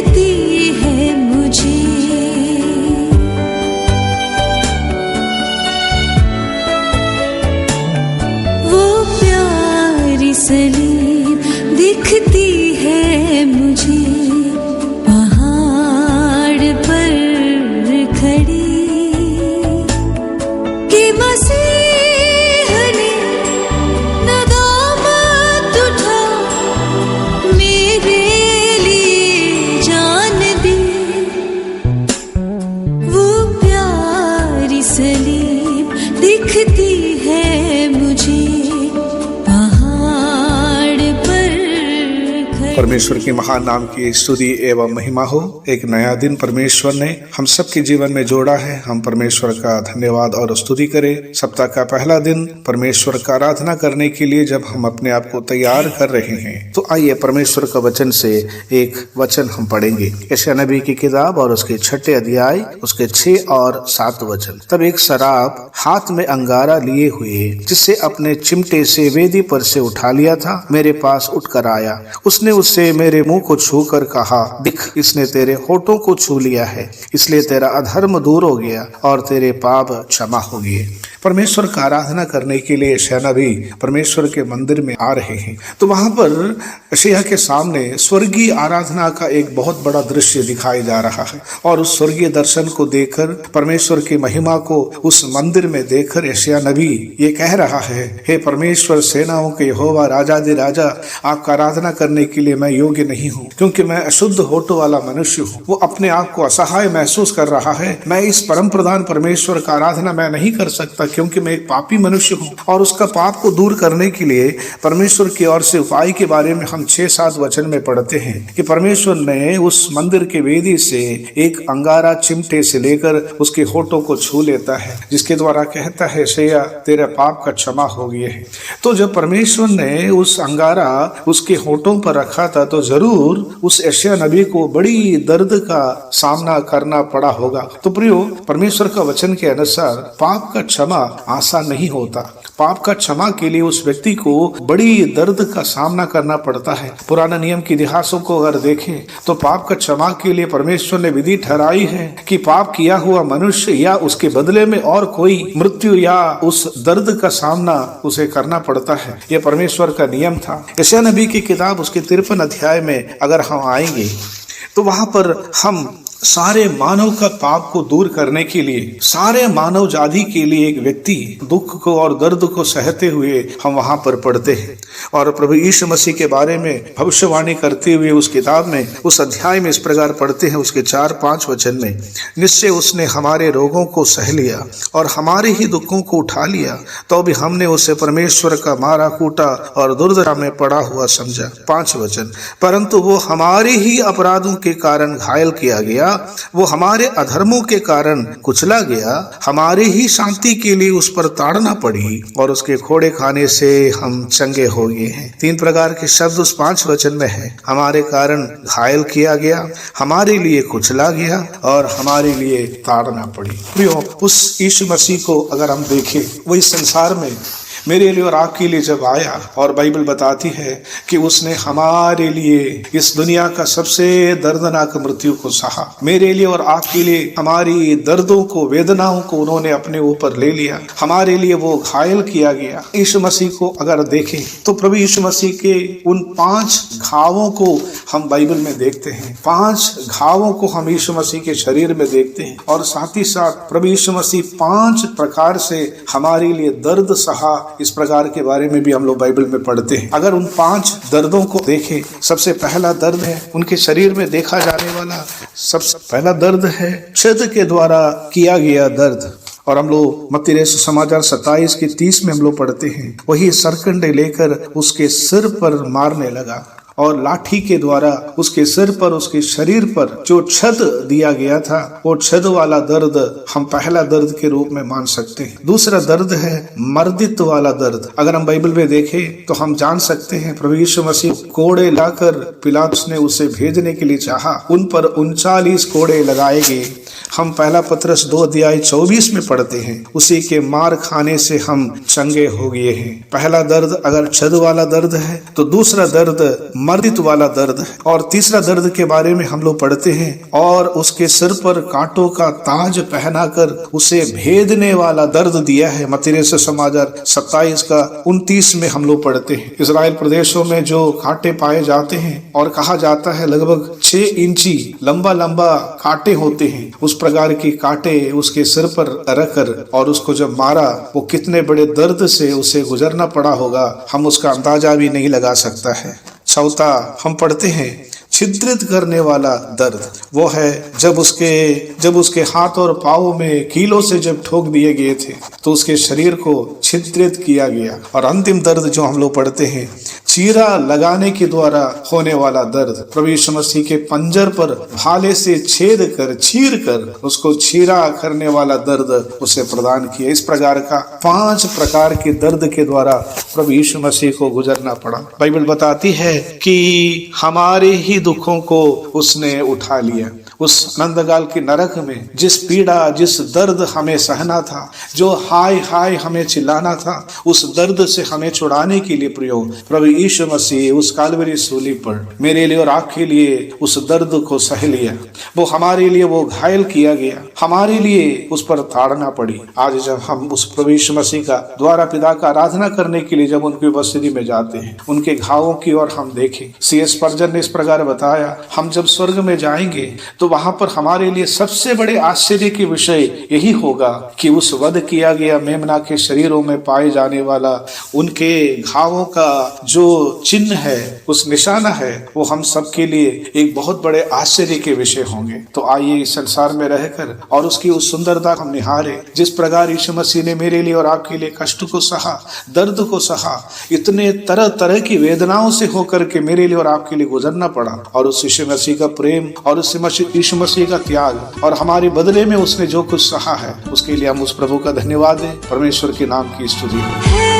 दिखती है मुझे। वो प्यारी सलीब दिखती है मुझे, पहाड़ पर खड़ी, कि मसीह ने नदामत उठा मेरे लिए जान दी। वो प्यारी सलीब दिखती है मुझे, परमेश्वर के महान नाम की स्तुति एवं महिमा हो। एक नया दिन परमेश्वर ने हम सबके जीवन में जोड़ा है। हम परमेश्वर का धन्यवाद और स्तुति करें। सप्ताह का पहला दिन परमेश्वर का आराधना करने के लिए जब हम अपने आप को तैयार कर रहे हैं, तो आइए परमेश्वर का वचन से एक वचन हम पढ़ेंगे। यशायाह नबी की किताब और उसके 6 अध्याय उसके 6 और 7 वचन। तब एक शराब हाथ में अंगारा लिए हुए, जिससे अपने चिमटे से वेदी पर से उठा लिया था, मेरे पास उठकर आया। उसने उससे मेरे मुंह को छूकर कहा, दिख, इसने तेरे होठों को छू लिया है, इसलिए तेरा अधर्म दूर हो गया और तेरे पाप क्षमा हो गए। परमेश्वर का आराधना करने के लिए यशायाह नबी परमेश्वर के मंदिर में आ रहे हैं, तो वहां पर यशायाह के सामने स्वर्गीय आराधना का एक बहुत बड़ा दृश्य दिखाई जा रहा है। और उस स्वर्गीय दर्शन को देखकर, परमेश्वर की महिमा को उस मंदिर में देखकर यशायाह नबी ये कह रहा है, हे परमेश्वर सेनाओं के यहोवा राजाधिराजा, आपका आराधना करने के लिए मैं योग्य नहीं हूँ, क्योंकि मैं अशुद्ध होठों वाला मनुष्य हूँ। वो अपने आप को असहाय महसूस कर रहा है। मैं इस परम प्रधान परमेश्वर का आराधना मैं नहीं कर सकता, क्योंकि मैं एक पापी मनुष्य हूँ। और उसका पाप को दूर करने के लिए परमेश्वर की ओर से उपाय के बारे में हम 6-7 वचन में पढ़ते हैं कि परमेश्वर ने उस मंदिर के वेदी से एक अंगारा चिमटे से लेकर उसके होठों को छू लेता है, जिसके द्वारा कहता है, यशायाह तेरे पाप का क्षमा हो गया है। तो जब परमेश्वर ने उस अंगारा उसके होठों पर रखा था, तो जरूर उस यशायाह नबी को बड़ी दर्द का सामना करना पड़ा होगा। तो प्रियो, परमेश्वर का वचन के अनुसार पाप का क्षमा आसान नहीं होता। पाप का क्षमा के लिए उस व्यक्ति को बड़ी दर्द का सामना करना पड़ता है। पुराने नियम के इतिहासों को अगर देखें, तो पाप का क्षमा के लिए परमेश्वर ने विधि ठहराई है कि पाप किया हुआ मनुष्य या उसके बदले में और कोई मृत्यु या उस दर्द का सामना उसे करना पड़ता है। यह परमेश्वर का नियम था। यशायाह नबी की किताब उसके 53 अध्याय में अगर हम आएंगे, तो वहां पर हम सारे मानव का पाप को दूर करने के लिए, सारे मानव जाति के लिए एक व्यक्ति दुख को और दर्द को सहते हुए हम वहां पर पढ़ते हैं। और प्रभु यीशु मसीह के बारे में भविष्यवाणी करते हुए उस किताब में, उस अध्याय में इस प्रकार पढ़ते हैं, उसके 4-5 वचन में, निश्चय उसने हमारे रोगों को सह लिया और हमारे ही दुखों को उठा लिया, तो भी हमने उसे परमेश्वर का मारा कूटा और दुर्दशा में पड़ा हुआ समझा। 5 वचन, परंतु वो हमारे ही अपराधों के कारण घायल किया गया, वो हमारे अधर्मों के कारण कुचला गया, हमारे ही शांति के लिए उस पर ताड़ना पड़ी और उसके खोड़े खाने से हम चंगे हो गए हैं। 3 प्रकार के शब्द उस 5 वचन में है। हमारे कारण घायल किया गया, हमारे लिए कुचला गया और हमारे लिए ताड़ना पड़ी। प्रियो, उस यीशु मसीह को अगर हम देखें, वो इस संसार में मेरे लिए और आपके लिए जब आया, और बाइबल बताती है कि उसने हमारे लिए इस दुनिया का सबसे दर्दनाक मृत्यु को सहा। मेरे लिए और आपके लिए हमारी दर्दों को, वेदनाओं को उन्होंने अपने ऊपर ले लिया। हमारे लिए वो घायल किया गया। यीशु मसीह को अगर देखें, तो प्रभु यीशु मसीह के उन 5 घावों को हम बाइबल में देखते हैं। 5 घावों को हम यीशु मसीह के शरीर में देखते हैं, और साथ ही साथ प्रभु यीशु मसीह 5 प्रकार से हमारे लिए दर्द सहा, इस प्रकार के बारे में भी हम लोग बाइबल में पढ़ते हैं। अगर उन 5 दर्दों को देखें, सबसे पहला दर्द है उनके शरीर में देखा जाने वाला सबसे पहला दर्द है छेद के द्वारा किया गया दर्द। और हम लोग मत्ती रचित समाचार 27 के 30 में हम लोग पढ़ते हैं, वही सरकंडे लेकर उसके सिर पर मारने लगा और लाठी के द्वारा उसके सिर पर, उसके शरीर पर जो छद दिया गया था, वो छद वाला दर्द हम पहला दर्द के रूप में मान सकते हैं। दूसरा दर्द है मर्दित वाला दर्द। अगर हम बाइबल में देखें तो हम जान सकते हैं प्रभु यीशु मसीह कोड़े लाकर पिलातुस ने उसे भेजने के लिए चाहा, उन पर 39 कोड़े लगाए गए। हम पहला पत्रस 2 अध्याय 24 में पढ़ते हैं, उसी के मार खाने से हम चंगे हो गए हैं। पहला दर्द अगर छद वाला दर्द है, तो दूसरा दर्द मर्दित वाला दर्द है। और तीसरा दर्द के बारे में हम लोग पढ़ते हैं, और उसके सिर पर कांटों का ताज पहनाकर उसे भेदने वाला दर्द दिया है। मत्ती समाचार 27 का 29 में हम लोग पढ़ते हैं। इस्राएल प्रदेशों में जो कांटे पाए जाते हैं और कहा जाता है लगभग 6 इंची लंबा लंबा कांटे होते हैं, उस प्रकार की कांटे उसके सिर पर रखकर और उसको जब मारा, वो कितने बड़े दर्द से उसे गुजरना पड़ा होगा, हम उसका अंदाजा भी नहीं लगा सकता है। चौथा हम पढ़ते हैं छिद्रित करने वाला दर्द, वो है जब उसके हाथ और पाँव में कीलों से जब ठोक दिए गए थे तो उसके शरीर को छिद्रित किया गया। और अंतिम दर्द जो हम लोग पढ़ते हैं, चीरा लगाने के द्वारा होने वाला दर्द, प्रभु यीशु मसीह के पंजर पर भाले से छेद कर चीर कर उसको चीरा करने वाला दर्द उसे प्रदान किया। इस प्रकार का 5 प्रकार के दर्द के द्वारा प्रभु यीशु मसीह को गुजरना पड़ा। बाइबल बताती है कि हमारे ही दुखों को उसने उठा लिया। उस अनंतकाल के नरक में जिस पीड़ा, जिस दर्द हमें सहना था, जो हाय हाय हमें चिल्लाना था, उस दर्द से हमें छुड़ाने के लिए प्रभु यीशु मसीह उस कालवरी सूली पर मेरे लिए और आपके लिए उस दर्द को सह लिया। वो हमारे लिए वो घायल किया गया, हमारे लिए उस पर ताड़ना पड़ी। आज जब हम उस प्रभु यीशु मसीह का द्वारा पिता का आराधना करने के लिए जब उनकी उपस्थिति में जाते हैं, उनके घावों की ओर हम देखें। C.S. स्पर्जन ने इस प्रकार बताया, हम जब स्वर्ग में जाएंगे तो वहां पर हमारे लिए सबसे बड़े आश्चर्य की विषय यही होगा कि उस वध किया गया मेमना के शरीरों में पाए जाने वाला उनके घावों का जो चिन्ह है, उस निशाना है, वो हम सबके लिए एक बहुत बड़े आश्चर्य के विषय होंगे। तो आइए इस संसार में रहकर और उसकी उस सुंदरता हम निहारे, जिस प्रकार यीशु मसीह ने मेरे लिए और आपके लिए कष्ट को सहा, दर्द को सहा, इतने तरह तरह की वेदनाओं से होकर के मेरे लिए और आपके लिए गुजरना पड़ा। और उस यीशु मसीह का प्रेम और उस यीशु मसीह का त्याग और हमारे बदले में उसने जो कुछ सहा है, उसके लिए हम उस प्रभु का धन्यवाद दें। परमेश्वर के नाम की स्तुति हो।